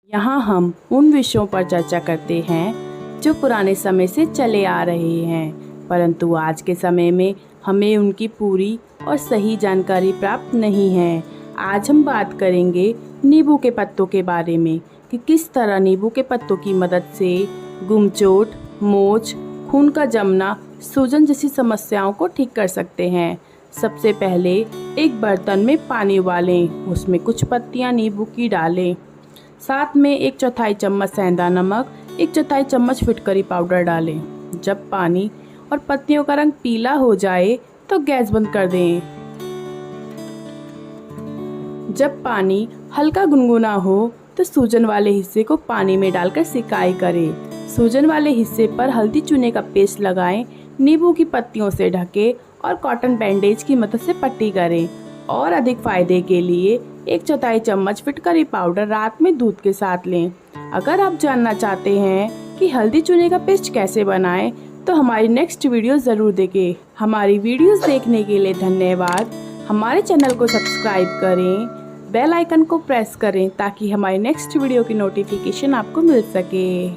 यहाँ हम उन विषयों पर चर्चा करते हैं जो पुराने समय से चले आ रहे हैं, परंतु आज के समय में हमें उनकी पूरी और सही जानकारी प्राप्त नहीं है। आज हम बात करेंगे नींबू के पत्तों के बारे में कि किस तरह नींबू के पत्तों की मदद से गुमचोट, मोच, खून का जमना, सूजन जैसी समस्याओं को ठीक कर सकते हैं। सबसे पहले एक बर्तन में पानी उबालें, उसमें कुछ पत्तियां नींबू की डालें, साथ में 1/4 चम्मच सेंधा नमक, 1/4 चम्मच फिटकरी पाउडर डालें। जब पानी और पत्तियों का रंग पीला हो जाए तो गैस बंद कर दें। जब पानी हल्का गुनगुना हो तो सूजन वाले हिस्से को पानी में डालकर सिकाई करें। सूजन वाले हिस्से पर हल्दी चूने का पेस्ट लगाएं, नींबू की पत्तियों से ढकें और कॉटन बैंडेज की मदद से पट्टी करें। और अधिक फायदे के लिए 1/4 चम्मच फिटकरी पाउडर रात में दूध के साथ लें। अगर आप जानना चाहते हैं कि हल्दी चूने का पेस्ट कैसे बनाएं, तो हमारी नेक्स्ट वीडियो ज़रूर देखें। हमारी वीडियोस देखने के लिए धन्यवाद। हमारे चैनल को सब्सक्राइब करें, बेल आइकन को प्रेस करें ताकि हमारी नेक्स्ट वीडियो की नोटिफिकेशन आपको मिल सके।